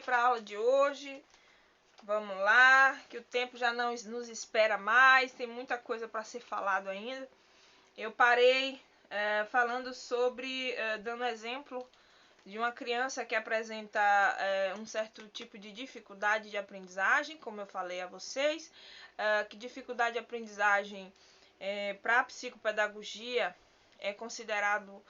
para a aula de hoje. Vamos lá, que o tempo já não nos espera mais, tem muita coisa para ser falado ainda. Eu parei falando sobre, dando exemplo de uma criança que apresenta um certo tipo de dificuldade de aprendizagem, como eu falei a vocês, que dificuldade de aprendizagem para a psicopedagogia é considerado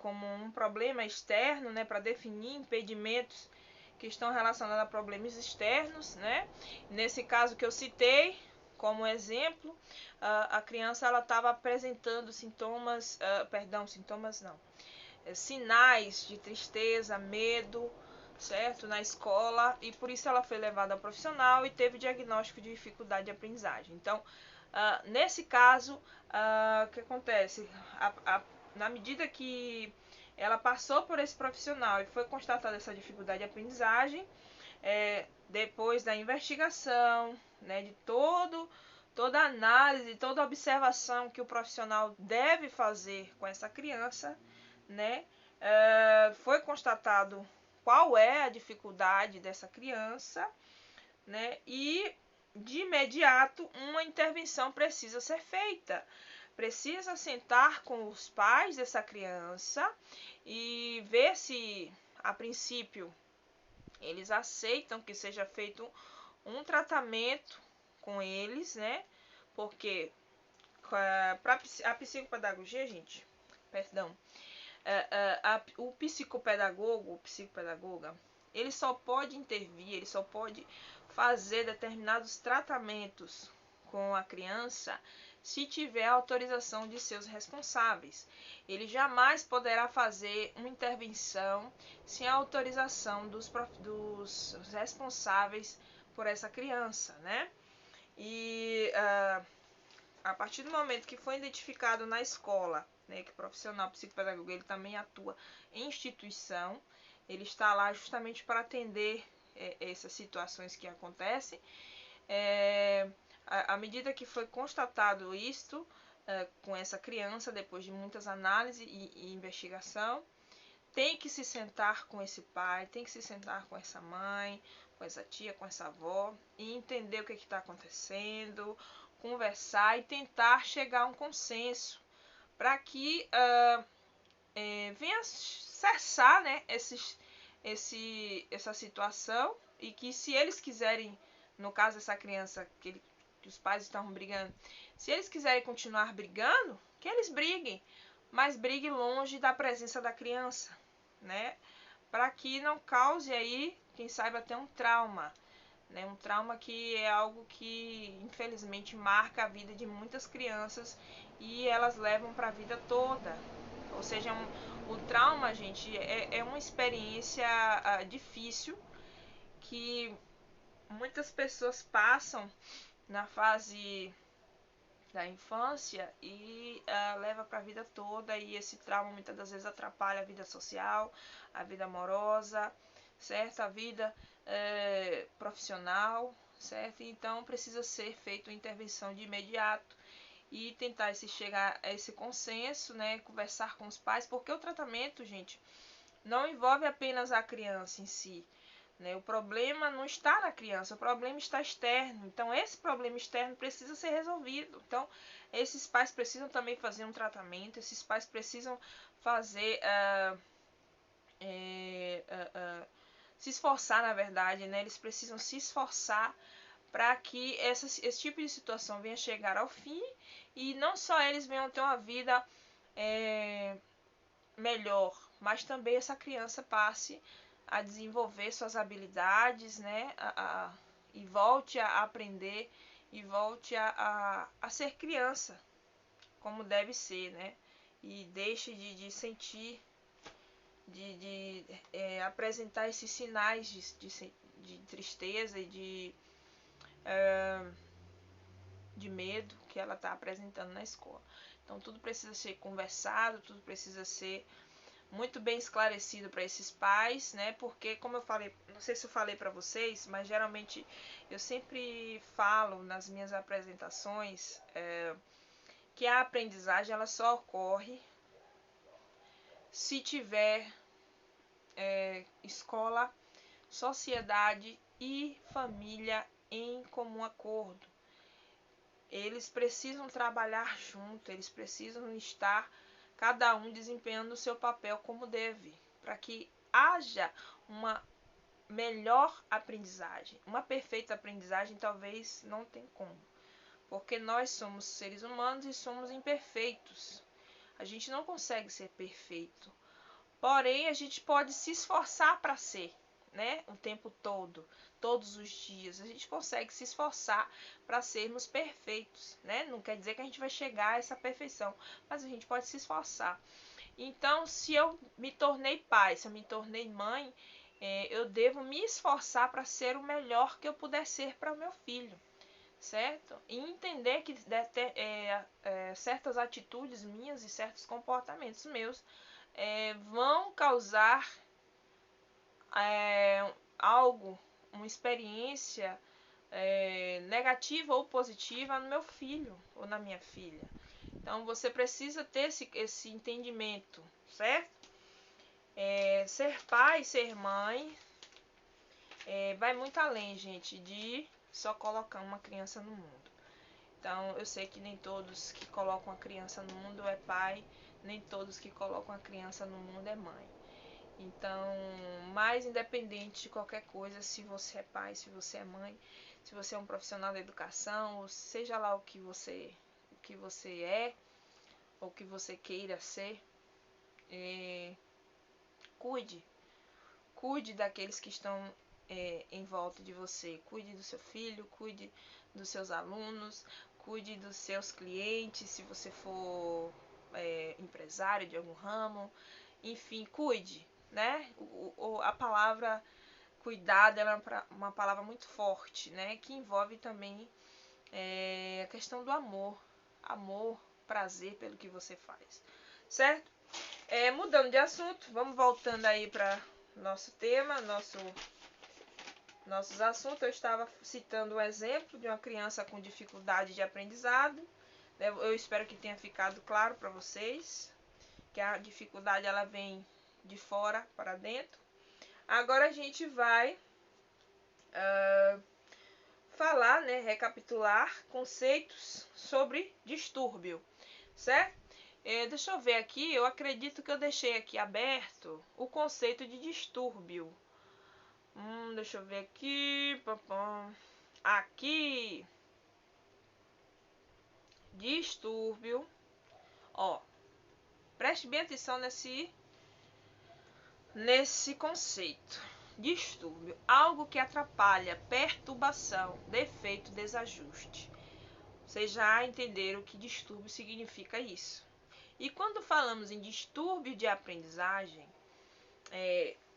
como um problema externo, né, para definir impedimentos que estão relacionados a problemas externos, né? Nesse caso que eu citei como exemplo, a criança ela estava apresentando sintomas, sinais de tristeza, medo, certo, na escola, e por isso ela foi levada ao profissional e teve diagnóstico de dificuldade de aprendizagem. Então, nesse caso, o que acontece? Na medida que ela passou por esse profissional e foi constatada essa dificuldade de aprendizagem, depois da investigação, né, de toda a análise, toda a observação que o profissional deve fazer com essa criança, né, foi constatado qual é a dificuldade dessa criança, né, e de imediato uma intervenção precisa ser feita. Precisa sentar com os pais dessa criança e ver se, a princípio, eles aceitam que seja feito um tratamento com eles, né? Porque para a psicopedagogia, gente, perdão, o psicopedagogo, o psicopedagoga, ele só pode intervir, ele só pode fazer determinados tratamentos com a criança se tiver autorização de seus responsáveis. Ele jamais poderá fazer uma intervenção sem a autorização dos responsáveis por essa criança, né? E a partir do momento que foi identificado na escola, né, que o profissional psicopedagogo ele também atua em instituição, ele está lá justamente para atender essas situações que acontecem. À medida que foi constatado isto com essa criança, depois de muitas análises e investigação, tem que se sentar com esse pai, tem que se sentar com essa mãe, com essa tia, com essa avó, e entender o que está acontecesse, conversar e tentar chegar a um consenso, para que venha cessar, né, essa situação, e que se eles quiserem, no caso dessa criança que os pais estavam brigando, se eles quiserem continuar brigando, que eles briguem, mas briguem longe da presença da criança, né, para que não cause aí, quem sabe, até um trauma, né, um trauma que é algo que infelizmente marca a vida de muitas crianças e elas levam para a vida toda. Ou seja, o trauma, gente, é uma experiência difícil que muitas pessoas passam na fase da infância e leva para a vida toda, e esse trauma muitas das vezes atrapalha a vida social, a vida amorosa, certo? A vida profissional, certo? Então precisa ser feita uma intervenção de imediato e tentar chegar a esse consenso, né? Conversar com os pais, porque o tratamento, gente, não envolve apenas a criança em si, né? O problema não está na criança, o problema está externo. Então, esse problema externo precisa ser resolvido. Então, esses pais precisam também fazer um tratamento, esses pais precisam fazer, se esforçar, na verdade, né? Eles precisam se esforçar para que esse tipo de situação venha chegar ao fim e não só eles venham ter uma vida melhor, mas também essa criança passe a desenvolver suas habilidades, né, e volte a aprender e volte a ser criança, como deve ser, né, e deixe de sentir, de apresentar esses sinais de tristeza e de medo que ela está apresentando na escola. Então tudo precisa ser conversado, tudo precisa ser muito bem esclarecido para esses pais, né? Porque, como eu falei, não sei se eu falei para vocês, mas geralmente eu sempre falo nas minhas apresentações que a aprendizagem ela só ocorre se tiver escola sociedade e família em comum acordo. Eles precisam trabalhar junto, eles precisam estar cada um desempenhando o seu papel como deve, para que haja uma melhor aprendizagem. Uma perfeita aprendizagem talvez não tem como, porque nós somos seres humanos e somos imperfeitos. A gente não consegue ser perfeito, porém a gente pode se esforçar para ser, né? O tempo todo, todos os dias, a gente consegue se esforçar para sermos perfeitos, né? Não quer dizer que a gente vai chegar a essa perfeição, mas a gente pode se esforçar. Então, se eu me tornei pai, se eu me tornei mãe, eu devo me esforçar para ser o melhor que eu puder ser para o meu filho, certo? E entender que certas atitudes minhas e certos comportamentos meus vão causar algo, uma experiência negativa ou positiva no meu filho ou na minha filha. Então você precisa ter esse entendimento, certo? Ser pai, ser mãe, vai muito além, gente, de só colocar uma criança no mundo. Então eu sei que nem todos que colocam a criança no mundo é pai, nem todos que colocam a criança no mundo é mãe. Então, mais independente de qualquer coisa, se você é pai, se você é mãe, se você é um profissional da educação, ou seja lá o que você é, ou que você queira ser, cuide daqueles que estão em volta de você. Cuide do seu filho, cuide dos seus alunos, cuide dos seus clientes, se você for empresário de algum ramo, enfim, cuide, né? A palavra cuidado é uma palavra muito forte, né? Que envolve também a questão do amor, prazer pelo que você faz, certo? Mudando de assunto, vamos voltando aí para nosso tema, nossos assuntos. Eu estava citando um exemplo de uma criança com dificuldade de aprendizado. Eu espero que tenha ficado claro para vocês que a dificuldade ela vem de fora para dentro. Agora a gente vai falar, né, recapitular conceitos sobre distúrbio, certo? Deixa eu ver aqui, eu acredito que eu deixei aqui aberto o conceito de distúrbio. Deixa eu ver aqui. Aqui. Distúrbio. Ó, preste bem atenção nesse conceito. Distúrbio, algo que atrapalha, perturbação, defeito, desajuste. Vocês já entenderam que distúrbio significa isso. E quando falamos em distúrbio de aprendizagem,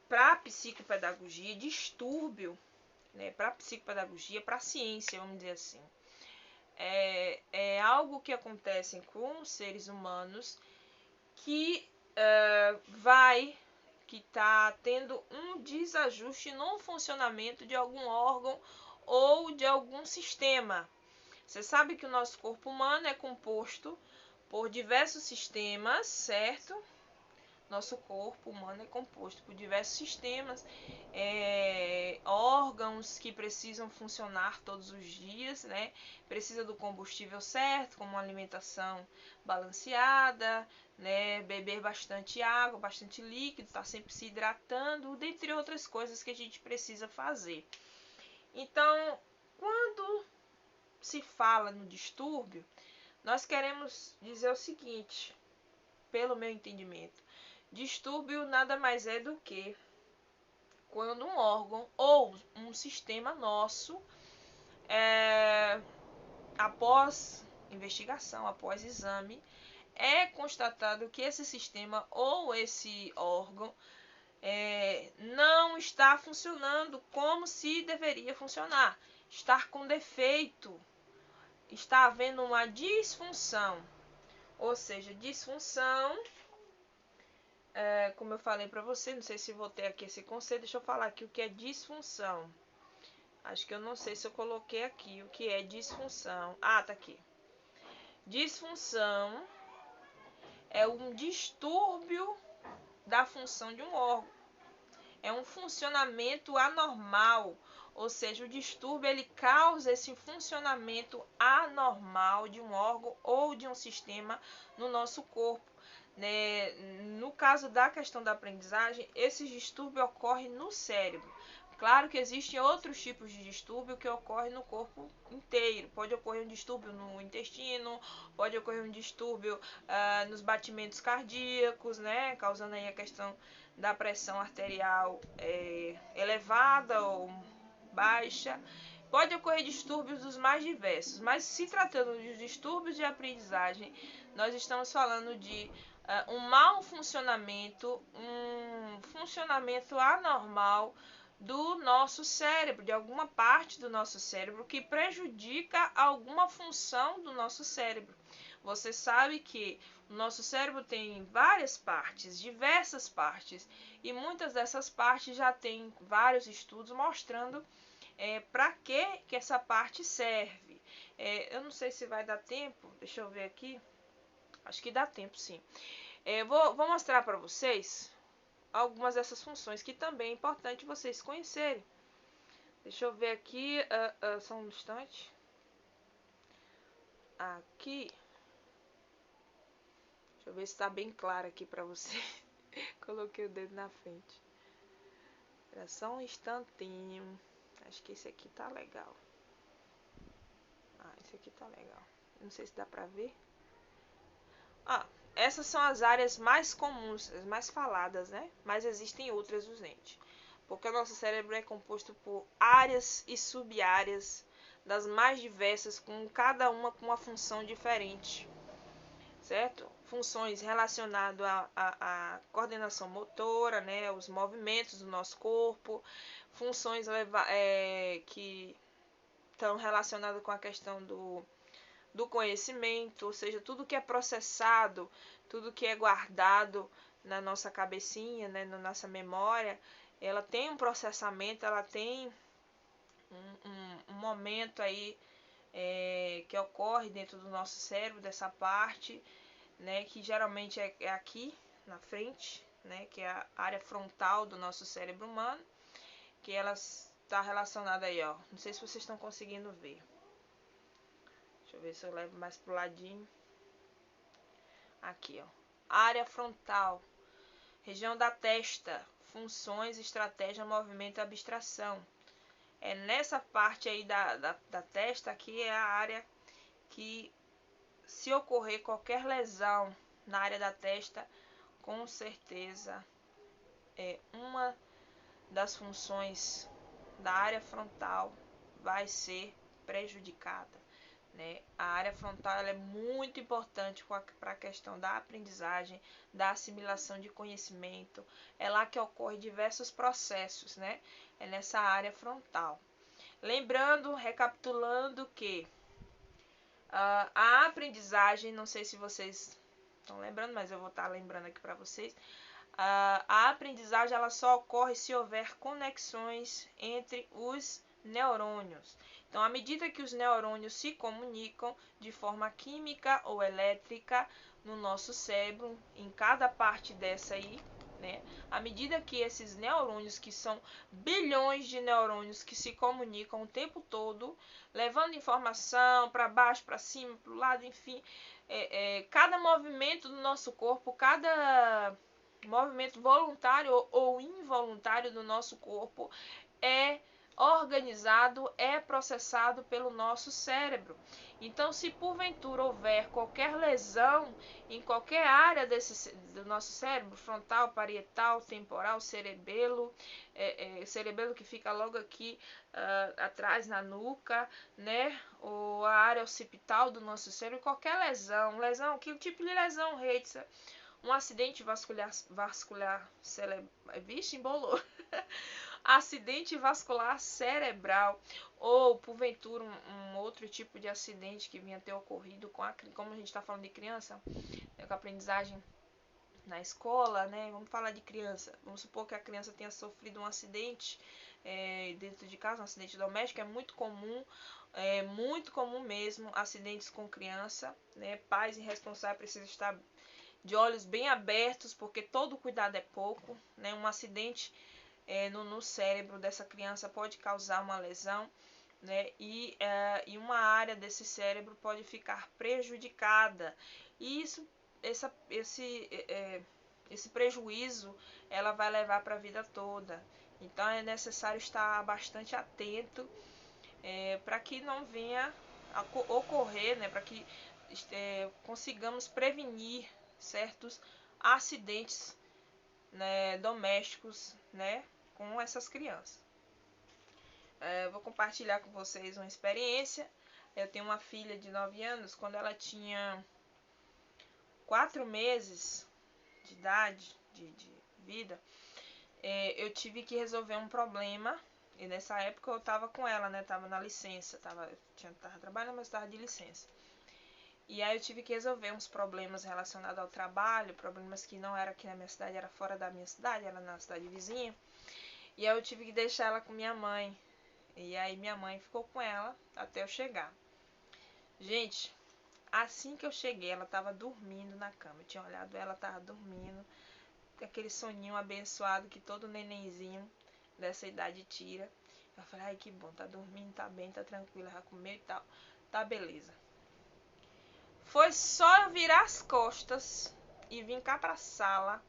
para a psicopedagogia, distúrbio, né, para a psicopedagogia, para a ciência, vamos dizer assim, é algo que acontece com os seres humanos que está tendo um desajuste no funcionamento de algum órgão ou de algum sistema. Você sabe que o nosso corpo humano é composto por diversos sistemas, certo? Nosso corpo humano é composto por diversos sistemas, órgãos que precisam funcionar todos os dias, né? Precisa do combustível certo, como uma alimentação balanceada, né? Beber bastante água, bastante líquido, estar sempre se hidratando, dentre outras coisas que a gente precisa fazer. Então, quando se fala no distúrbio, nós queremos dizer o seguinte, pelo meu entendimento: distúrbio nada mais é do que quando um órgão ou um sistema nosso, após investigação, após exame, é constatado que esse sistema ou esse órgão não está funcionando como se deveria funcionar, está com defeito, está havendo uma disfunção. Ou seja, disfunção, como eu falei para você, não sei se vou ter aqui esse conceito, deixa eu falar aqui o que é disfunção. Acho que eu não sei se eu coloquei aqui o que é disfunção. Ah, tá aqui. Disfunção é um distúrbio da função de um órgão. é um funcionamento anormal, ou seja, o distúrbio ele causa esse funcionamento anormal de um órgão ou de um sistema no nosso corpo. Né? No caso da questão da aprendizagem, esse distúrbio ocorre no cérebro. Claro que existem outros tipos de distúrbio que ocorrem no corpo inteiro. Pode ocorrer um distúrbio no intestino, pode ocorrer um distúrbio nos batimentos cardíacos, né? Causando aí a questão da pressão arterial elevada ou baixa. Pode ocorrer distúrbios dos mais diversos, mas se tratando de distúrbios de aprendizagem, nós estamos falando de um mau funcionamento, um funcionamento anormal do nosso cérebro, de alguma parte do nosso cérebro que prejudica alguma função do nosso cérebro. Você sabe que o nosso cérebro tem várias partes, diversas partes, e muitas dessas partes já tem vários estudos mostrando para que essa parte serve. Eu não sei se vai dar tempo, deixa eu ver aqui. Acho que dá tempo, sim. Vou mostrar para vocês algumas dessas funções que também é importante vocês conhecerem. Deixa eu ver aqui, só um instante. Aqui. Deixa eu ver se está bem claro aqui para vocês. Coloquei o dedo na frente. Era só um instantinho. Acho que esse aqui tá legal. Esse aqui tá legal. Não sei se dá pra ver. Essas são as áreas mais comuns, as mais faladas, né? Mas existem outras dos entes. Porque o nosso cérebro é composto por áreas e sub-áreas das mais diversas, com cada uma com uma função diferente. Certo? Funções relacionadas à coordenação motora, né? Os movimentos do nosso corpo. Funções que estão relacionadas com a questão do conhecimento, ou seja, tudo que é processado, tudo que é guardado na nossa cabecinha, né, na nossa memória, ela tem um processamento, ela tem um momento aí que ocorre dentro do nosso cérebro, dessa parte, né, que geralmente é aqui na frente, né, que é a área frontal do nosso cérebro humano, que ela está relacionada aí, ó. Não sei se vocês estão conseguindo ver. Deixa eu ver se eu levo mais pro ladinho. Aqui, ó. Área frontal. Região da testa. Funções, estratégia, movimento e abstração. É nessa parte aí da testa aqui é a área que, se ocorrer qualquer lesão na área da testa, com certeza uma das funções da área frontal vai ser prejudicada. Né? A área frontal ela é muito importante para a questão da aprendizagem, da assimilação de conhecimento. É lá que ocorrem diversos processos, né? É nessa área frontal. Lembrando, recapitulando que a aprendizagem, não sei se vocês estão lembrando, mas eu vou estar lembrando aqui para vocês. A aprendizagem ela só ocorre se houver conexões entre os neurônios. Então, à medida que os neurônios se comunicam de forma química ou elétrica no nosso cérebro, em cada parte dessa aí, né? À medida que esses neurônios, que são bilhões de neurônios que se comunicam o tempo todo, levando informação para baixo, para cima, para o lado, enfim, cada movimento do nosso corpo, cada movimento voluntário ou involuntário do nosso corpo é organizado, é processado pelo nosso cérebro. Então, se porventura houver qualquer lesão em qualquer área do nosso cérebro, frontal, parietal, temporal, cerebelo, cerebelo que fica logo aqui atrás na nuca, né? Ou a área occipital do nosso cérebro, qualquer lesão, que tipo de lesão, Reitza? Um acidente vascular cerebral, vixe, embolou. Acidente vascular cerebral, ou porventura um outro tipo de acidente que vinha ter ocorrido como a gente está falando de criança, né, com a aprendizagem na escola, né? Vamos falar de criança. Vamos supor que a criança tenha sofrido um acidente dentro de casa, um acidente doméstico. É muito comum mesmo acidentes com criança, né? Pais irresponsáveis precisam estar de olhos bem abertos, porque todo cuidado é pouco, né? Um acidente no cérebro dessa criança pode causar uma lesão, né? E uma área desse cérebro pode ficar prejudicada. E esse prejuízo ela vai levar para a vida toda. Então é necessário estar bastante atento para que não venha a ocorrer, né? Para que consigamos prevenir certos acidentes, né, domésticos, né, com essas crianças. Vou compartilhar com vocês uma experiência. Eu tenho uma filha de 9 anos. Quando ela tinha 4 meses de idade, de vida, eu tive que resolver um problema. E nessa época eu estava com ela, né? Tava na licença, tava trabalhando, mas estava de licença. E aí eu tive que resolver uns problemas relacionados ao trabalho, problemas que não era aqui na minha cidade, era fora da minha cidade, era na cidade vizinha. E aí eu tive que deixar ela com minha mãe. E aí minha mãe ficou com ela até eu chegar. Gente, assim que eu cheguei, ela tava dormindo na cama. Eu tinha olhado ela, tava dormindo. Aquele soninho abençoado que todo nenenzinho dessa idade tira. Eu falei, ai que bom, tá dormindo, tá bem, tá tranquila, vai comer e tal. Tá beleza. Foi só eu virar as costas e vim cá pra sala.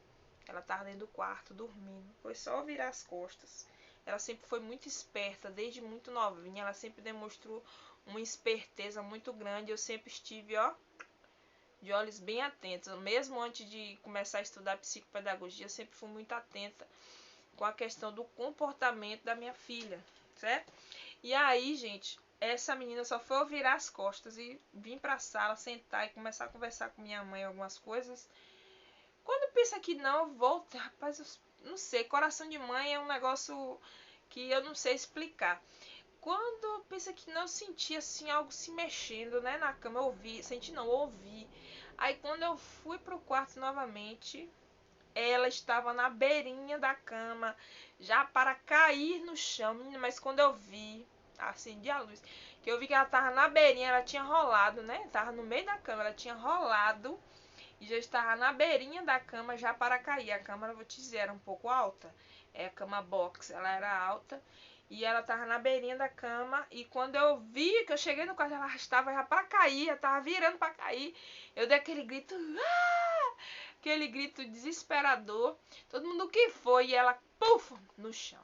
Ela tava dentro do quarto, dormindo. Foi só eu virar as costas. Ela sempre foi muito esperta, desde muito novinha. Ela sempre demonstrou uma esperteza muito grande. Eu sempre estive, ó, de olhos bem atentos. Mesmo antes de começar a estudar psicopedagogia, eu sempre fui muito atenta com a questão do comportamento da minha filha, certo? E aí, gente, essa menina só foi eu virar as costas e vim pra sala, sentar e começar a conversar com minha mãe algumas coisas. Quando pensa que não, eu volto. Rapaz, eu não sei, coração de mãe é um negócio que eu não sei explicar. Quando pensa que não, eu senti assim algo se mexendo, né, na cama, eu ouvi, senti não, ouvi. Aí quando eu fui pro quarto novamente, ela estava na beirinha da cama, já para cair no chão. Menina, mas quando eu vi, acendi a luz, que eu vi que ela tava na beirinha, ela tinha rolado, né? Tava no meio da cama, ela tinha rolado e já estava na beirinha da cama já para cair. A cama, eu vou te dizer, era um pouco alta. É a cama box, ela era alta. E ela tava na beirinha da cama. E quando eu vi que eu cheguei no quarto, ela estava já para cair. Ela tava virando para cair. Eu dei aquele grito. Ah! Aquele grito desesperador. Todo mundo, o que foi? E ela, puf, no chão.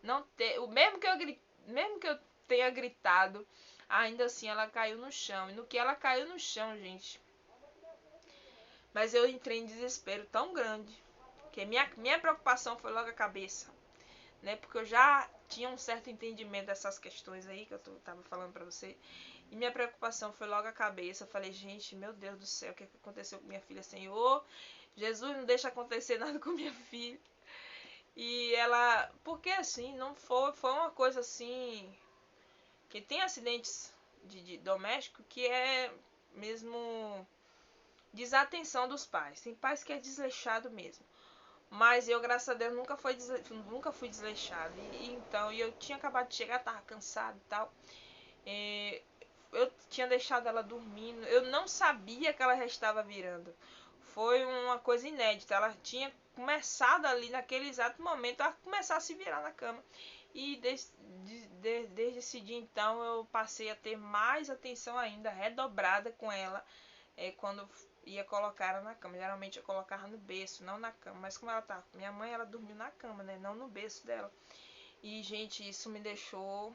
Não te, o mesmo que eu tenha gritado, ainda assim ela caiu no chão. E no que ela caiu no chão, gente, mas eu entrei em desespero tão grande que minha preocupação foi logo a cabeça, né? Porque eu já tinha um certo entendimento dessas questões aí que eu tava falando pra você. E minha preocupação foi logo a cabeça. Eu falei, gente, meu Deus do céu, o que aconteceu com minha filha? Senhor, Jesus, não deixa acontecer nada com minha filha. E ela, porque assim, não foi uma coisa assim, que tem acidentes de doméstico que é mesmo desatenção dos pais. Tem pais que é desleixado mesmo. Mas eu, graças a Deus, nunca fui desleixado. Então, eu tinha acabado de chegar, tava cansado e tal. Eu tinha deixado ela dormindo. Eu não sabia que ela já estava virando. Foi uma coisa inédita. Ela tinha começado ali naquele exato momento a começar a se virar na cama. E desde esse dia então eu passei a ter mais atenção ainda, redobrada com ela. Quando ia colocar ela na cama. Geralmente eu colocava no berço, não na cama. Mas como ela tava com minha mãe, ela dormiu na cama, né? Não no berço dela. E, gente, isso me deixou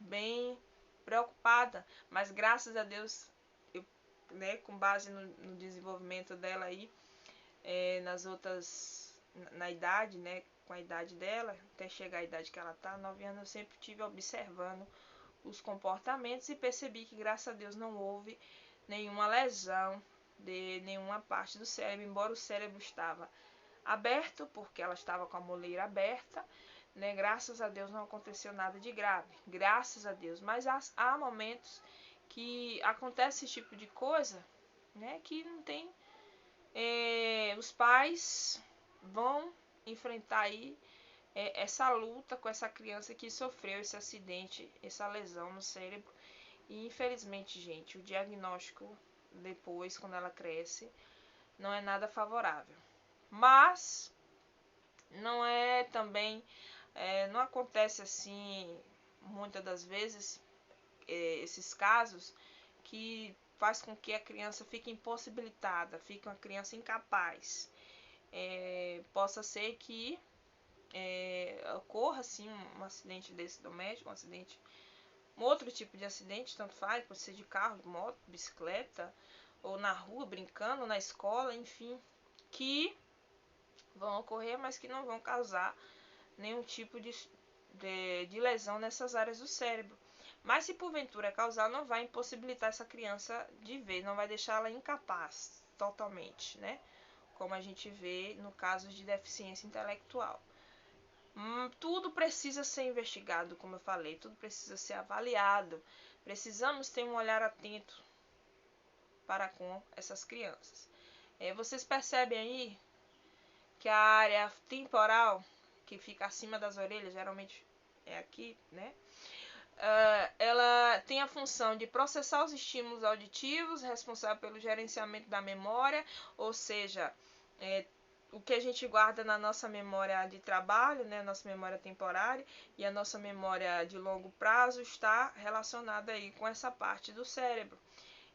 bem preocupada. Mas graças a Deus, eu, né, com base no desenvolvimento dela aí, nas outras, na idade, né? Com a idade dela, até chegar a idade que ela tá, 9 anos, eu sempre tive observando os comportamentos e percebi que, graças a Deus, não houve nenhuma lesão de nenhuma parte do cérebro, embora o cérebro estava aberto, porque ela estava com a moleira aberta, né? Graças a Deus não aconteceu nada de grave, graças a Deus. Mas há momentos que acontece esse tipo de coisa, né? Que não tem, os pais vão enfrentar aí essa luta com essa criança que sofreu esse acidente, essa lesão no cérebro. E infelizmente, gente, o diagnóstico depois, quando ela cresce, não é nada favorável. Mas, não é também, não acontece assim, muitas das vezes, esses casos, que faz com que a criança fique impossibilitada, fique uma criança incapaz. Possa ser que ocorra assim um acidente desse doméstico, um outro tipo de acidente, tanto faz, pode ser de carro, de moto, bicicleta, ou na rua, brincando, na escola, enfim, que vão ocorrer, mas que não vão causar nenhum tipo de lesão nessas áreas do cérebro. Mas se porventura causar, não vai impossibilitar essa criança de ver, não vai deixá-la incapaz totalmente, né? Como a gente vê no caso de deficiência intelectual. Tudo precisa ser investigado, como eu falei, tudo precisa ser avaliado. Precisamos ter um olhar atento para com essas crianças. Vocês percebem aí que a área temporal, que fica acima das orelhas, geralmente é aqui, né? Ela tem a função de processar os estímulos auditivos, responsável pelo gerenciamento da memória, ou seja, o que a gente guarda na nossa memória de trabalho, né, nossa memória temporária e a nossa memória de longo prazo está relacionada aí com essa parte do cérebro,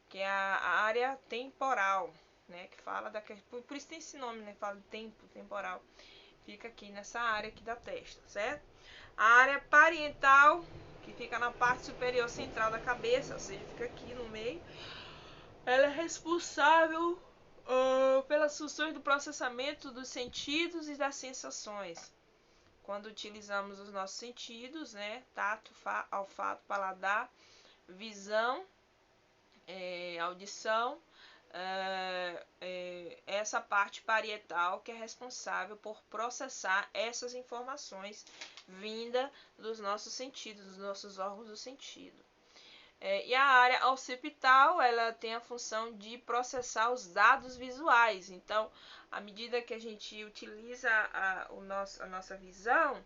que é a área temporal, né, que fala por isso tem esse nome, né, fala de tempo, temporal, fica aqui nessa área aqui da testa, certo? A área parietal, que fica na parte superior central da cabeça, ou seja, fica aqui no meio, ela é responsável pelas funções do processamento dos sentidos e das sensações. Quando utilizamos os nossos sentidos, né, tato, olfato, paladar, visão, audição, essa parte parietal que é responsável por processar essas informações vinda dos nossos sentidos, dos nossos órgãos do sentido. E a área occipital, ela tem a função de processar os dados visuais. Então, à medida que a gente utiliza a nossa visão,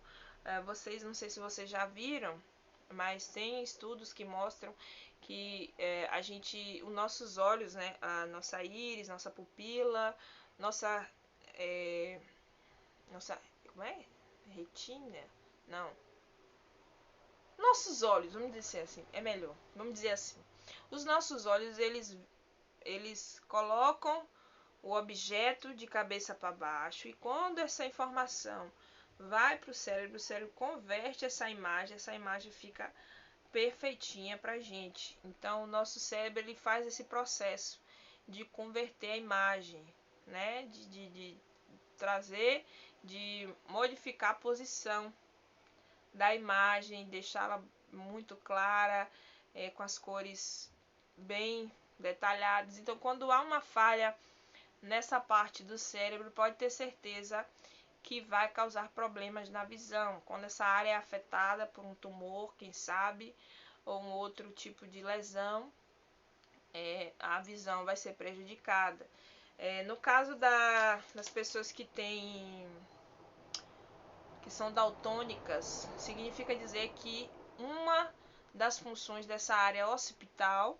vocês, não sei se vocês já viram, mas tem estudos que mostram que os nossos olhos, né, a nossa íris, nossa pupila, nossa, como é? Retina? Não. Nossos olhos, vamos dizer assim, é melhor, vamos dizer assim. Os nossos olhos, eles colocam o objeto de cabeça para baixo e quando essa informação vai para o cérebro converte essa imagem fica perfeitinha para a gente. Então, o nosso cérebro ele faz esse processo de converter a imagem, né? De trazer, de modificar a posição da imagem, deixá-la muito clara, com as cores bem detalhadas. Então, quando há uma falha nessa parte do cérebro, pode ter certeza que vai causar problemas na visão. Quando essa área é afetada por um tumor, quem sabe, ou um outro tipo de lesão, a visão vai ser prejudicada. No caso das pessoas que são daltônicas, significa dizer que uma das funções dessa área occipital,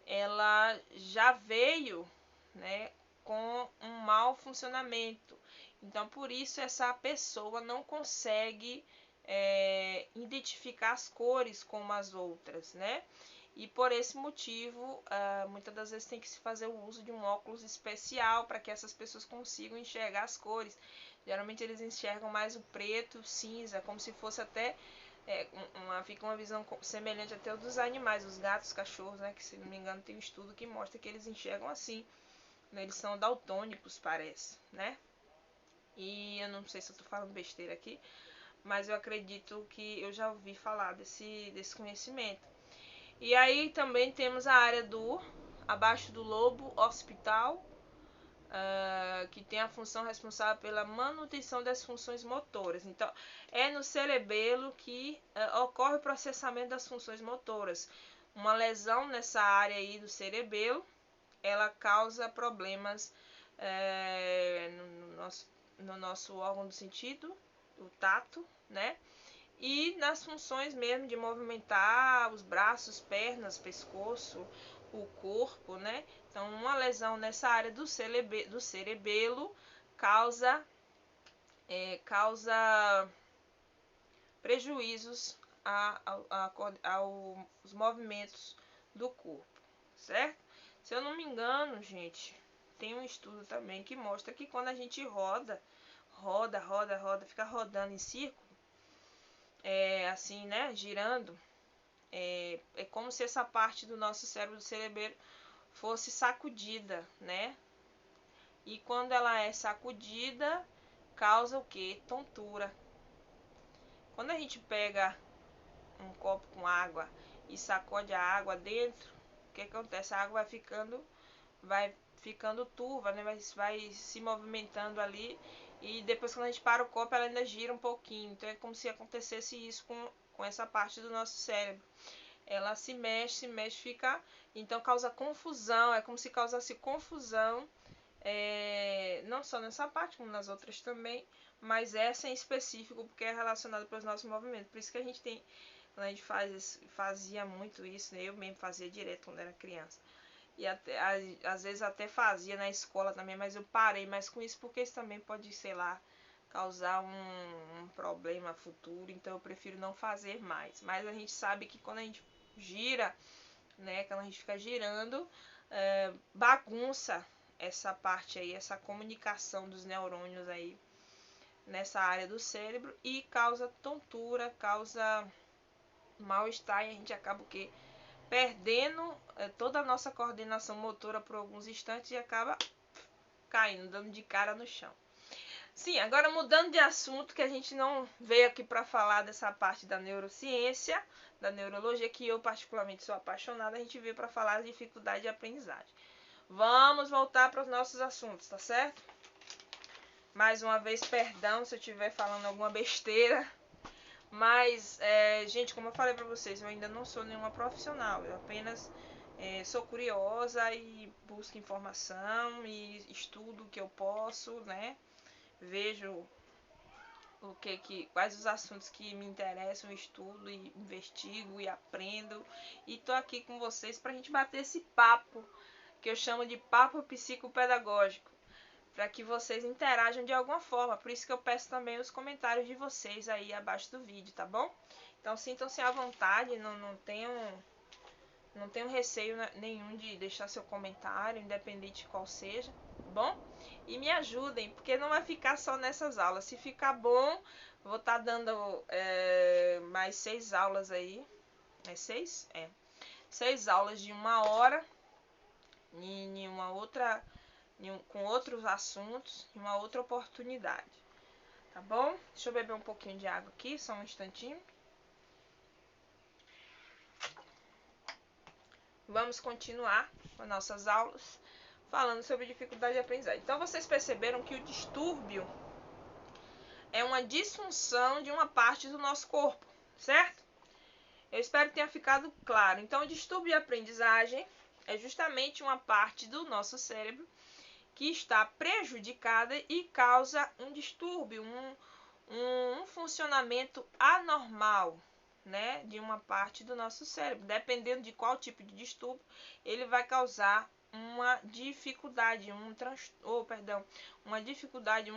ela já veio, né, com um mau funcionamento. Então, por isso, essa pessoa não consegue identificar as cores como as outras, né? E por esse motivo, muitas das vezes tem que se fazer o uso de um óculos especial para que essas pessoas consigam enxergar as cores. Geralmente eles enxergam mais o preto, o cinza, como se fosse até fica uma visão semelhante até dos animais, os gatos, os cachorros, né? Que se não me engano tem um estudo que mostra que eles enxergam assim, né? Eles são daltônicos, parece, né? E eu não sei se eu tô falando besteira aqui, mas eu acredito que eu já ouvi falar desse conhecimento. E aí também temos a área abaixo do lobo occipital, que tem a função responsável pela manutenção das funções motoras. Então, é no cerebelo que ocorre o processamento das funções motoras. Uma lesão nessa área aí do cerebelo, ela causa problemas no nosso órgão do sentido, o tato, né? E nas funções mesmo de movimentar os braços, pernas, pescoço, o corpo, né? Então, uma lesão nessa área do cerebelo causa causa prejuízos aos movimentos do corpo, certo? Se eu não me engano, gente, tem um estudo também que mostra que quando a gente roda, fica rodando em círculo, assim, né, girando, é como se essa parte do nosso cérebro do cerebelo fosse sacudida, né? E quando ela é sacudida, causa o que? Tontura. Quando a gente pega um copo com água e sacode a água dentro, o que acontece? A água vai ficando turva, né? Vai se movimentando ali, e depois quando a gente para o copo ela ainda gira um pouquinho. Então é como se acontecesse isso com essa parte do nosso cérebro. Ela se mexe, fica... Então causa confusão, é como se causasse confusão, não só nessa parte, como nas outras também, mas essa em específico, porque é relacionada pelos nossos movimentos. Por isso que a gente tem, quando a gente fazia muito isso, né? Eu mesmo fazia direto quando era criança. E até, às vezes até fazia na escola também, mas eu parei mais com isso, porque isso também pode, sei lá, causar um problema futuro, então eu prefiro não fazer mais. Mas a gente sabe que quando a gente gira, né, quando a gente fica girando, bagunça essa parte aí, essa comunicação dos neurônios aí nessa área do cérebro, e causa tontura, causa mal-estar, e a gente acaba o quê? Perdendo toda a nossa coordenação motora por alguns instantes e acaba caindo, dando de cara no chão. Sim, agora mudando de assunto, que a gente não veio aqui para falar dessa parte da neurociência, da neurologia, que eu particularmente sou apaixonada, a gente veio para falar da dificuldade de aprendizagem. Vamos voltar para os nossos assuntos, tá certo? Mais uma vez, perdão se eu estiver falando alguma besteira, mas, gente, como eu falei para vocês, eu ainda não sou nenhuma profissional, eu apenas sou curiosa e busco informação e estudo o que eu posso, né? Vejo quais os assuntos que me interessam, estudo e investigo e aprendo, e tô aqui com vocês para a gente bater esse papo que eu chamo de papo psicopedagógico, para que vocês interajam de alguma forma. Por isso que eu peço também os comentários de vocês aí abaixo do vídeo, tá bom? Então sintam-se à vontade, não tenham receio nenhum de deixar seu comentário, independente de qual seja, tá bom? E me ajudem, porque não vai ficar só nessas aulas. Se ficar bom, vou estar dando mais 6 aulas aí. É 6? 6 aulas de 1 hora em uma outra, com outros assuntos, em uma outra oportunidade. Tá bom? Deixa eu beber um pouquinho de água aqui, só um instantinho. Vamos continuar com nossas aulas falando sobre dificuldade de aprendizagem. Então vocês perceberam que o distúrbio é uma disfunção de uma parte do nosso corpo, certo? Eu espero que tenha ficado claro. Então o distúrbio de aprendizagem é justamente uma parte do nosso cérebro que está prejudicada e causa um distúrbio, um funcionamento anormal, né, de uma parte do nosso cérebro. Dependendo de qual tipo de distúrbio, ele vai causar uma dificuldade, uma dificuldade,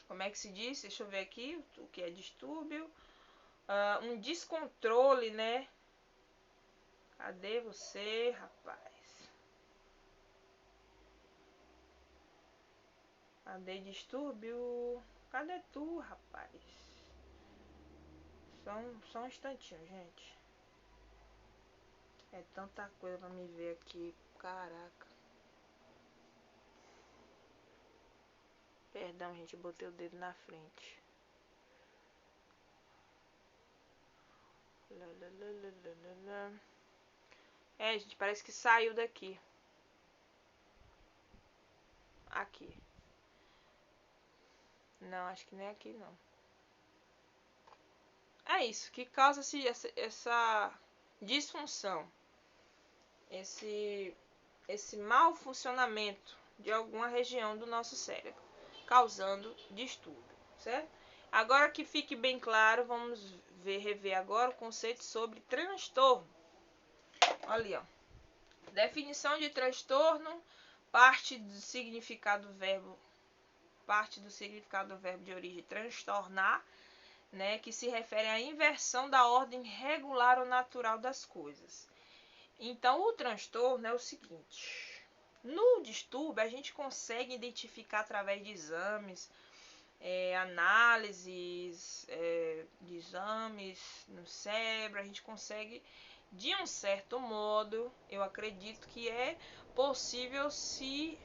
como é que se diz? Deixa eu ver aqui o que é distúrbio. Um descontrole, né? Cadê você, rapaz? Cadê distúrbio? Cadê tu, rapaz? Só um instantinho, gente. É tanta coisa pra me ver aqui. Caraca. Perdão, gente. Botei o dedo na frente. Gente. Parece que saiu daqui. Aqui. Não, acho que nem aqui, não. É isso. Que causa essa disfunção. Esse mau funcionamento de alguma região do nosso cérebro, causando distúrbio, certo? Agora que fique bem claro, vamos rever agora o conceito sobre transtorno. Olha ali, ó. Definição de transtorno, parte do significado do verbo parte do significado do verbo de origem transtornar, né, que se refere à inversão da ordem regular ou natural das coisas. Então, o transtorno é o seguinte: no distúrbio, a gente consegue identificar através de exames, análises de exames no cérebro, a gente consegue, de um certo modo, eu acredito que é possível se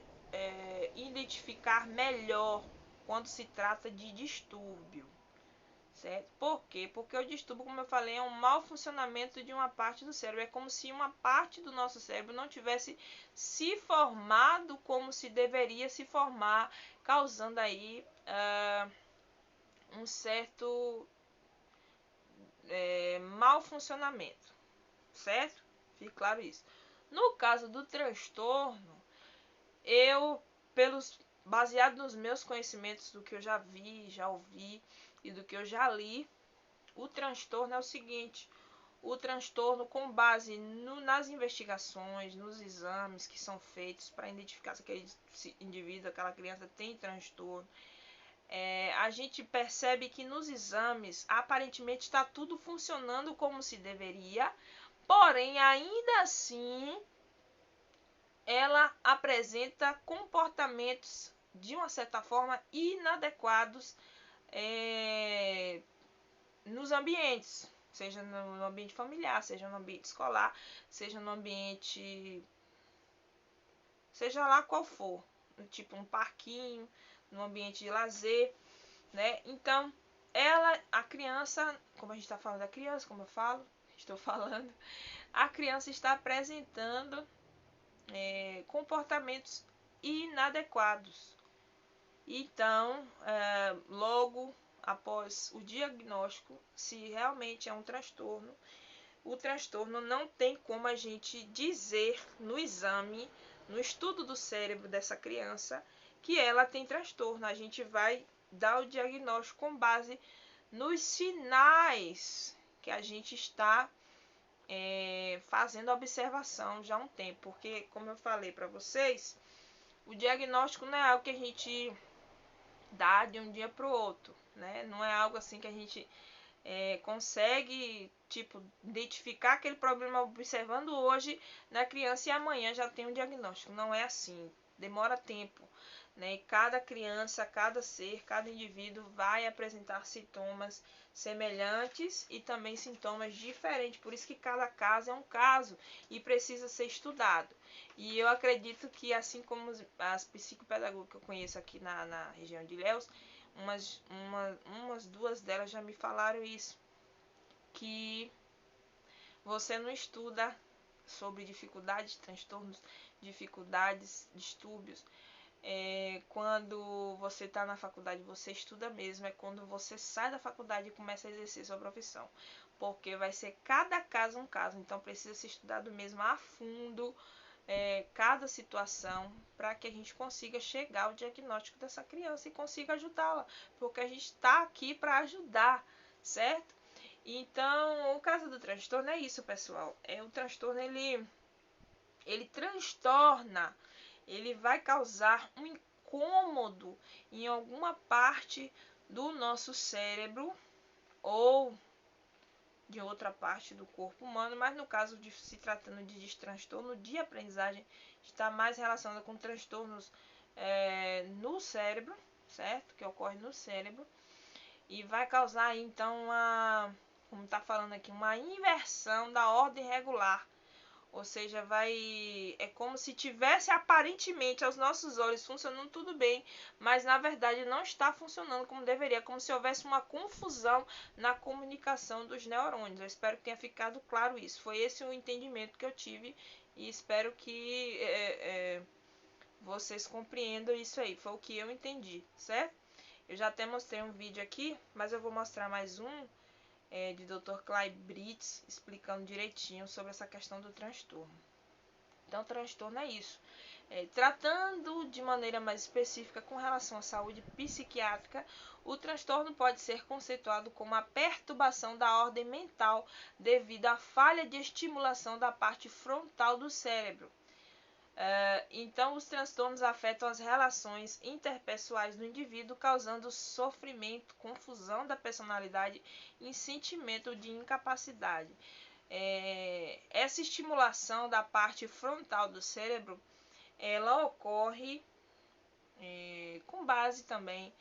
identificar melhor quando se trata de distúrbio. Certo? Por quê? Porque o distúrbio, como eu falei, é um mau funcionamento de uma parte do cérebro. É como se uma parte do nosso cérebro não tivesse se formado como se deveria se formar, causando aí um certo mau funcionamento. Certo? Fique claro isso. No caso do transtorno, baseado nos meus conhecimentos, do que eu já vi, já ouvi e do que eu já li, o transtorno é o seguinte: o transtorno, com base nas investigações, nos exames que são feitos para identificar se aquele indivíduo, aquela criança tem transtorno, a gente percebe que nos exames aparentemente está tudo funcionando como se deveria, porém ainda assim ela apresenta comportamentos de uma certa forma inadequados nos ambientes, seja no ambiente familiar, seja no ambiente escolar, seja no ambiente, seja lá qual for, tipo um parquinho, no ambiente de lazer, né? Então, a criança, como a gente está falando da criança, como eu falo, estou falando, a criança está apresentando comportamentos inadequados. Então, logo após o diagnóstico, se realmente é um transtorno, o transtorno não tem como a gente dizer no exame, no estudo do cérebro dessa criança, que ela tem transtorno. A gente vai dar o diagnóstico com base nos sinais que a gente está fazendo observação já há um tempo. Porque, como eu falei para vocês, o diagnóstico não é algo que a gente dá de um dia para o outro, né? Não é algo assim que a gente consegue, tipo, identificar aquele problema observando hoje na criança e amanhã já tem um diagnóstico. Não é assim, demora tempo, né? E cada criança, cada ser, cada indivíduo vai apresentar sintomas semelhantes e também sintomas diferentes. Por isso que cada caso é um caso e precisa ser estudado. E eu acredito que, assim como as psicopedagogas que eu conheço aqui na região de Ilhéus, duas delas já me falaram isso, que você não estuda sobre dificuldades, transtornos, dificuldades, distúrbios. Quando você está na faculdade, você estuda mesmo, é quando você sai da faculdade e começa a exercer sua profissão, porque vai ser cada caso um caso, então precisa ser estudado mesmo a fundo, cada situação, para que a gente consiga chegar ao diagnóstico dessa criança e consiga ajudá-la, porque a gente está aqui para ajudar, certo? Então, o caso do transtorno é isso, pessoal. O transtorno, ele transtorna, ele vai causar um incômodo em alguma parte do nosso cérebro ou de outra parte do corpo humano, mas no caso de se tratando de transtorno de aprendizagem, está mais relacionado com transtornos no cérebro, certo? Que ocorre no cérebro e vai causar então como está falando aqui, uma inversão da ordem regular. Ou seja, é como se tivesse aparentemente aos nossos olhos funcionando tudo bem, mas na verdade não está funcionando como deveria, como se houvesse uma confusão na comunicação dos neurônios. Eu espero que tenha ficado claro isso. Foi esse o entendimento que eu tive e espero que vocês compreendam isso aí. Foi o que eu entendi, certo? Eu já até mostrei um vídeo aqui, mas eu vou mostrar mais um de Dr. Clay Britz, explicando direitinho sobre essa questão do transtorno. Então, o transtorno é isso. Tratando de maneira mais específica com relação à saúde psiquiátrica, o transtorno pode ser conceituado como a perturbação da ordem mental devido à falha de estimulação da parte frontal do cérebro. Então, os transtornos afetam as relações interpessoais do indivíduo, causando sofrimento, confusão da personalidade e sentimento de incapacidade. Essa estimulação da parte frontal do cérebro, ela ocorre com base também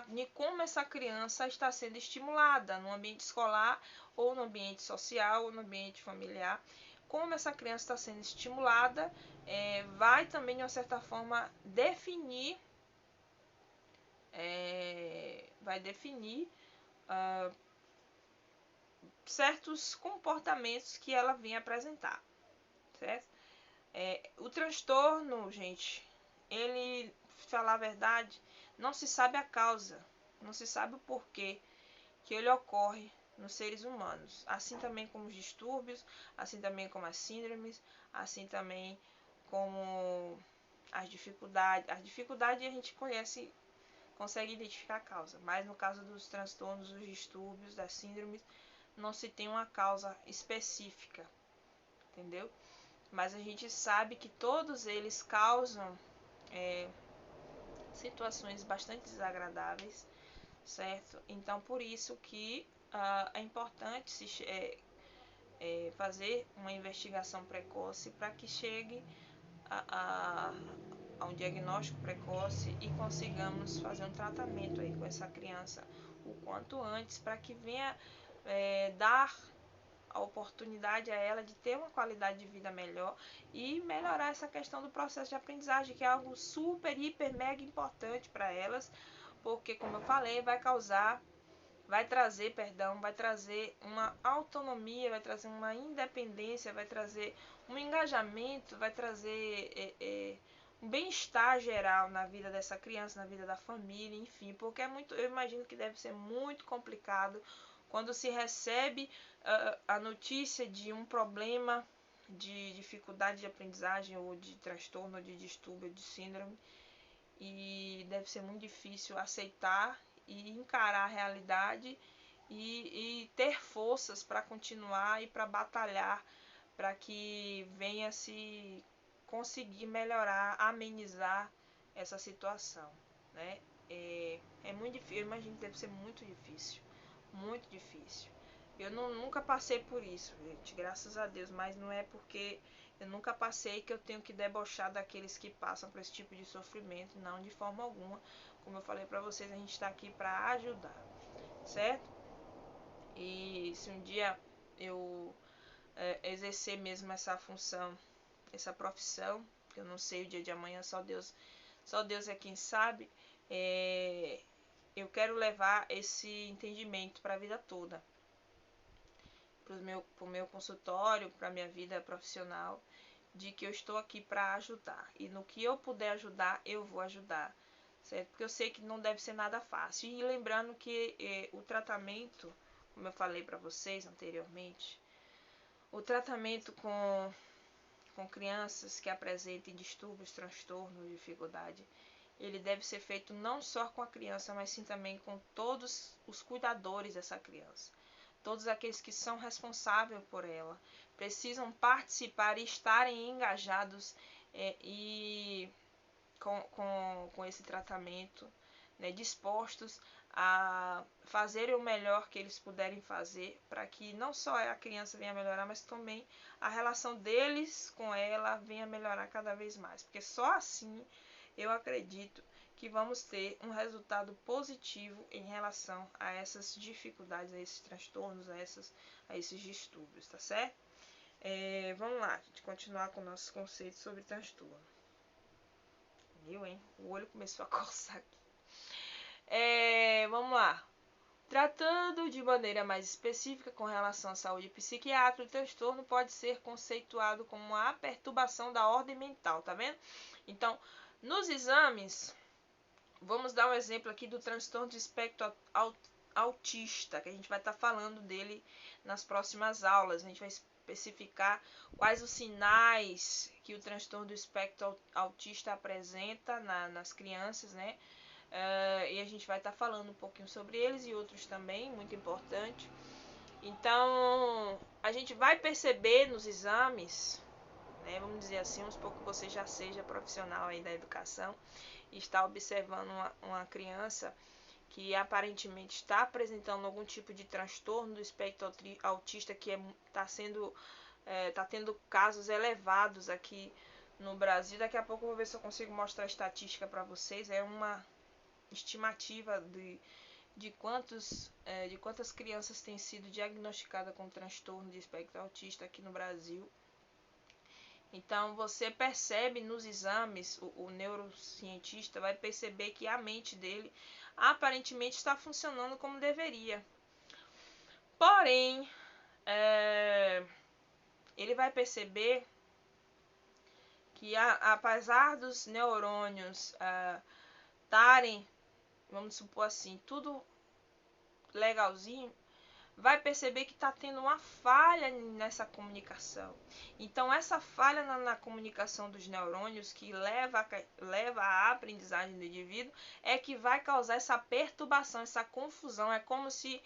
de como essa criança está sendo estimulada no ambiente escolar, ou no ambiente social, ou no ambiente familiar. Como essa criança está sendo estimulada, vai também, de uma certa forma, definir certos comportamentos que ela vem apresentar, certo? O transtorno, gente, ele, falar a verdade, não se sabe a causa, não se sabe o porquê que ele ocorre nos seres humanos, assim também como os distúrbios, assim também como as síndromes, assim também como as dificuldades. A dificuldade a gente consegue identificar a causa, mas no caso dos transtornos, dos distúrbios, das síndromes, não se tem uma causa específica, entendeu? Mas a gente sabe que todos eles causam situações bastante desagradáveis, certo? Então, por isso que é importante fazer uma investigação precoce para que chegue a um diagnóstico precoce e consigamos fazer um tratamento aí com essa criança o quanto antes, para que venha dar a oportunidade a ela de ter uma qualidade de vida melhor e melhorar essa questão do processo de aprendizagem, que é algo super, hiper, mega importante para elas, porque, como eu falei, vai trazer uma autonomia, vai trazer uma independência, vai trazer um engajamento, vai trazer um bem-estar geral na vida dessa criança, na vida da família, enfim, porque eu imagino que deve ser muito complicado quando se recebe a notícia de um problema de dificuldade de aprendizagem, ou de transtorno, ou de distúrbio, de síndrome, e deve ser muito difícil aceitar e encarar a realidade e ter forças para continuar e para batalhar para que venha se conseguir melhorar, amenizar essa situação, né? É muito difícil, eu imagino que deve ser muito difícil, muito difícil. Eu nunca passei por isso, gente, graças a Deus, mas não é porque eu nunca passei que eu tenho que debochar daqueles que passam por esse tipo de sofrimento, não, de forma alguma. Como eu falei pra vocês, a gente está aqui para ajudar, certo? E se um dia eu exercer mesmo essa função, essa profissão, que eu não sei o dia de amanhã, só Deus é quem sabe, eu quero levar esse entendimento para a vida toda, para o meu consultório, para a minha vida profissional, de que eu estou aqui para ajudar. E no que eu puder ajudar, eu vou ajudar, certo? Porque eu sei que não deve ser nada fácil. E lembrando que o tratamento, como eu falei para vocês anteriormente, o tratamento com crianças que apresentem distúrbios, transtornos, dificuldade, ele deve ser feito não só com a criança, mas sim também com todos os cuidadores dessa criança. Todos aqueles que são responsáveis por ela precisam participar e estarem engajados e com esse tratamento, né, dispostos a fazerem o melhor que eles puderem fazer, para que não só a criança venha melhorar, mas também a relação deles com ela venha melhorar cada vez mais, porque só assim eu acredito que vamos ter um resultado positivo em relação a essas dificuldades, a esses transtornos, a esses distúrbios, tá certo? Vamos lá, a gente continuar com nossos conceitos sobre transtorno. Viu, hein? O olho começou a coçar aqui. Vamos lá. Tratando de maneira mais específica com relação à saúde psiquiátrica, o transtorno pode ser conceituado como uma perturbação da ordem mental, tá vendo? Então, nos exames, vamos dar um exemplo aqui do transtorno de espectro autista, que a gente vai estar falando dele nas próximas aulas. A gente vai especificar quais os sinais que o transtorno do espectro autista apresenta nas crianças, né? E a gente vai estar falando um pouquinho sobre eles e outros também, muito importante. Então, a gente vai perceber nos exames né? Vamos dizer assim, vamos supor que você já seja profissional aí da educação e está observando uma criança que aparentemente está apresentando algum tipo de transtorno do espectro autista, que tá tendo casos elevados aqui no Brasil. Daqui a pouco eu vou ver se eu consigo mostrar a estatística para vocês. É uma estimativa de quantas crianças têm sido diagnosticadas com transtorno de espectro autista aqui no Brasil. Então você percebe nos exames, o neurocientista vai perceber que a mente dele aparentemente está funcionando como deveria. Porém, ele vai perceber que apesar dos neurônios estarem, vamos supor assim, tudo legalzinho, vai perceber que está tendo uma falha nessa comunicação. Então, essa falha na comunicação dos neurônios, que leva à aprendizagem do indivíduo, é que vai causar essa perturbação, essa confusão. É como se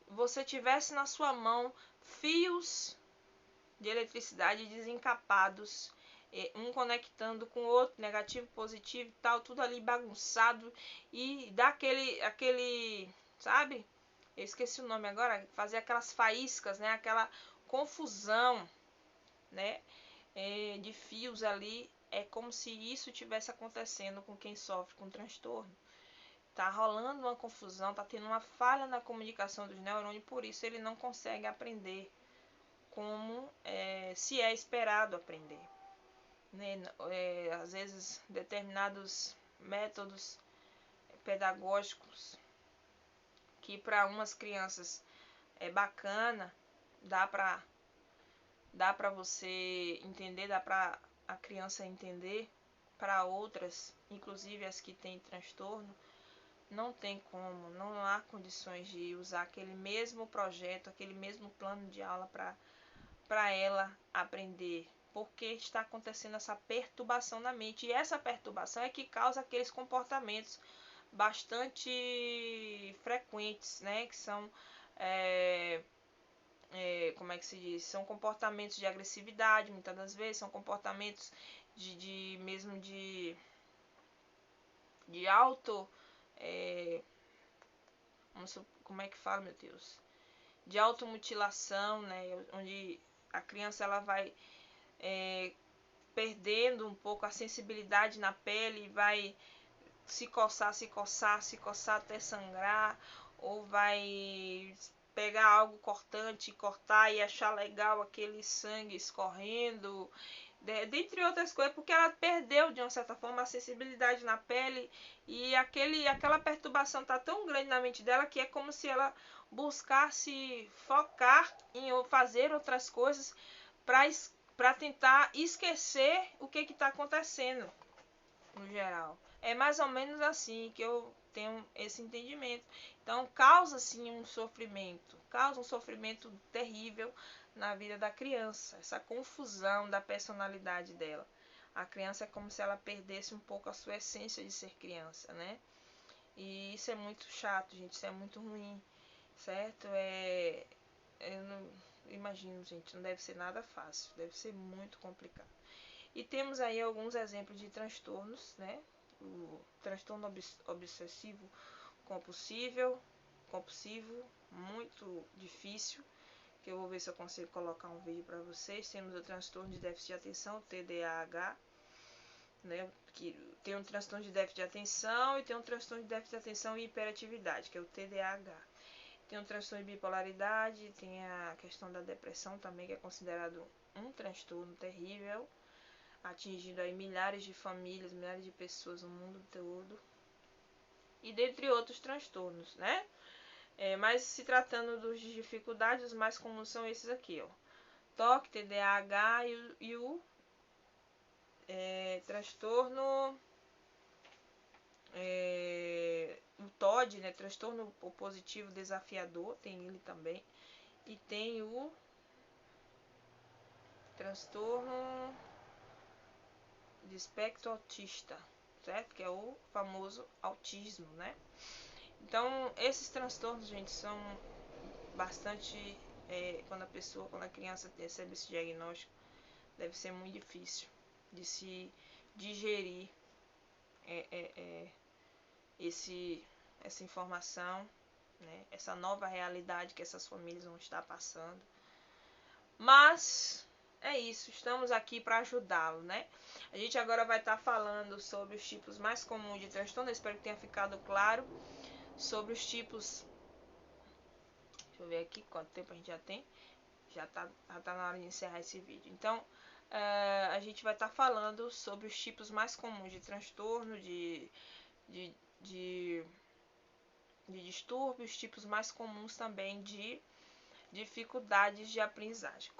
você tivesse na sua mão fios de eletricidade desencapados, um conectando com o outro, negativo, positivo e tal, tudo ali bagunçado, e dá aquele, sabe? Eu esqueci o nome agora, fazer aquelas faíscas, né? Aquela confusão, né? De fios ali. É como se isso tivesse acontecendo com quem sofre com transtorno. Tá rolando uma confusão, tá tendo uma falha na comunicação dos neurônios, por isso ele não consegue aprender como se é esperado aprender, né? Às vezes determinados métodos pedagógicos que para umas crianças é bacana, dá para você entender, dá para a criança entender, para outras, inclusive as que têm transtorno, não tem como, não há condições de usar aquele mesmo projeto, aquele mesmo plano de aula para ela aprender, porque está acontecendo essa perturbação na mente, e essa perturbação é que causa aqueles comportamentos bastante frequentes, né, que são como é que se diz? São comportamentos de agressividade, muitas das vezes, são comportamentos mesmo de auto. Como é que fala, meu Deus? De automutilação, né? Onde a criança ela vai perdendo um pouco a sensibilidade na pele e vai se coçar, se coçar, se coçar até sangrar, ou vai pegar algo cortante, cortar e achar legal aquele sangue escorrendo, dentre outras coisas, porque ela perdeu de uma certa forma a sensibilidade na pele, e aquela perturbação está tão grande na mente dela que é como se ela buscasse focar em fazer outras coisas para tentar esquecer o que está acontecendo no geral. É mais ou menos assim que eu tenho esse entendimento. Então causa sim causa um sofrimento terrível na vida da criança, essa confusão da personalidade dela. A criança é como se ela perdesse um pouco a sua essência de ser criança, né? E isso é muito chato, gente, isso é muito ruim, certo? Eu não imagino, gente, não deve ser nada fácil, deve ser muito complicado. E temos aí alguns exemplos de transtornos, né? O transtorno obsessivo compulsivo, muito difícil, que eu vou ver se eu consigo colocar um vídeo para vocês. Temos o transtorno de déficit de atenção, TDAH, né? Que tem um transtorno de déficit de atenção e tem um transtorno de déficit de atenção e hiperatividade, que é o TDAH. Tem um transtorno de bipolaridade, tem a questão da depressão também, que é considerado um transtorno terrível, atingindo aí milhares de famílias, milhares de pessoas no mundo todo, e dentre outros transtornos, né? Mas se tratando dos de dificuldades, os mais comuns são esses aqui, ó. TOC, TDAH e o transtorno, o TOD, né? Transtorno opositivo desafiador, tem ele também. E tem o transtorno de espectro autista, certo? Que é o famoso autismo, né? Então, esses transtornos, gente, são bastante, quando a criança recebe esse diagnóstico, deve ser muito difícil de se digerir essa informação, né? Essa nova realidade que essas famílias vão estar passando. Mas é isso, estamos aqui para ajudá-lo, né? A gente agora vai estar falando sobre os tipos mais comuns de transtorno. Eu espero que tenha ficado claro sobre os tipos. Deixa eu ver aqui quanto tempo a gente já tem. Já tá na hora de encerrar esse vídeo. Então, a gente vai estar falando sobre os tipos mais comuns de transtorno, de distúrbios, tipos mais comuns também de dificuldades de aprendizagem.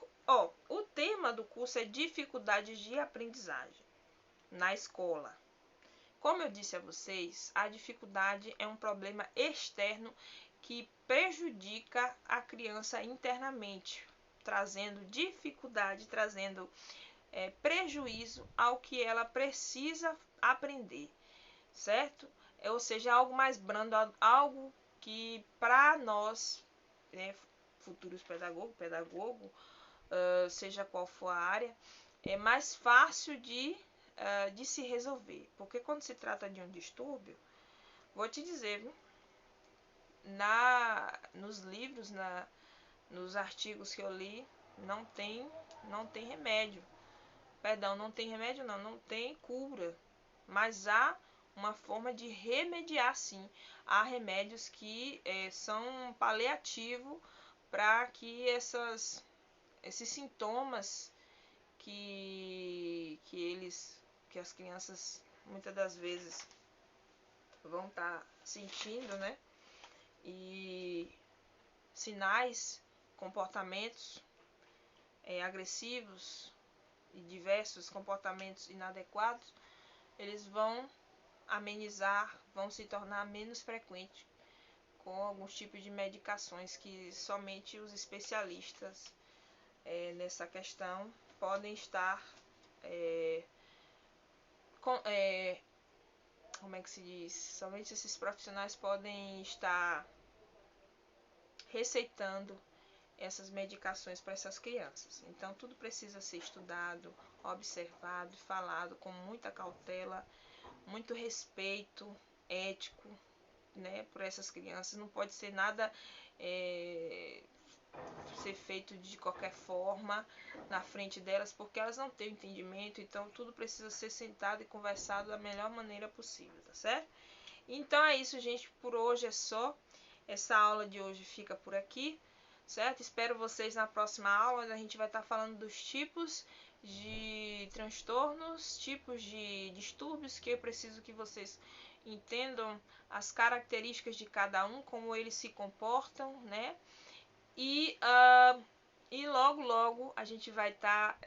O tema do curso é dificuldades de aprendizagem na escola. Como eu disse a vocês, a dificuldade é um problema externo que prejudica a criança internamente, trazendo dificuldade, trazendo prejuízo ao que ela precisa aprender, certo? Ou seja, algo mais brando, algo que para nós, né, futuros pedagogo, seja qual for a área, é mais fácil de se resolver. Porque quando se trata de um distúrbio, vou te dizer, viu? Nos livros, nos artigos que eu li, não tem remédio. Perdão, não tem remédio não tem cura. Mas há uma forma de remediar, sim. Há remédios que são paliativos para que esses sintomas que as crianças muitas das vezes vão estar sentindo, né? E sinais, comportamentos agressivos e diversos comportamentos inadequados, eles vão amenizar, vão se tornar menos frequentes com alguns tipos de medicações que somente os especialistas nessa questão podem estar como é que se diz? Somente esses profissionais podem estar receitando essas medicações para essas crianças. Então tudo precisa ser estudado, observado, falado com muita cautela, muito respeito ético, né, por essas crianças. Não pode ser nada ser feito de qualquer forma na frente delas, porque elas não têm entendimento. Então tudo precisa ser sentado e conversado da melhor maneira possível, tá certo? Então é isso, gente, por hoje é só. Essa aula de hoje fica por aqui, certo? Espero vocês na próxima aula, onde a gente vai estar falando dos tipos de transtornos, tipos de distúrbios, que eu preciso que vocês entendam as características de cada um, como eles se comportam, né? E logo a gente vai estar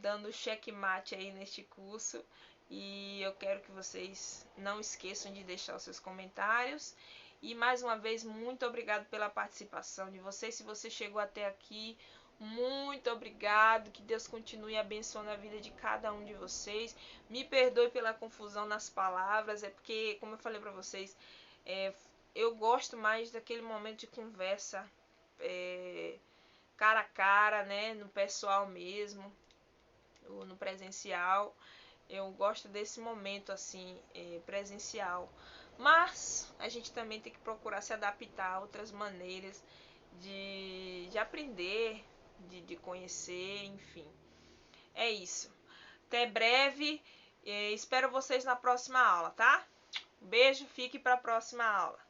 dando checkmate aí neste curso. E eu quero que vocês não esqueçam de deixar os seus comentários. E mais uma vez, muito obrigado pela participação de vocês. Se você chegou até aqui, muito obrigado. Que Deus continue abençoando a vida de cada um de vocês. Me perdoe pela confusão nas palavras. É porque, como eu falei para vocês, eu gosto mais daquele momento de conversa cara a cara, né? No pessoal mesmo, ou no presencial. Eu gosto desse momento assim, presencial. Mas a gente também tem que procurar se adaptar a outras maneiras de aprender, de conhecer, enfim. É isso. Até breve. Espero vocês na próxima aula, tá? Beijo, fique para a próxima aula.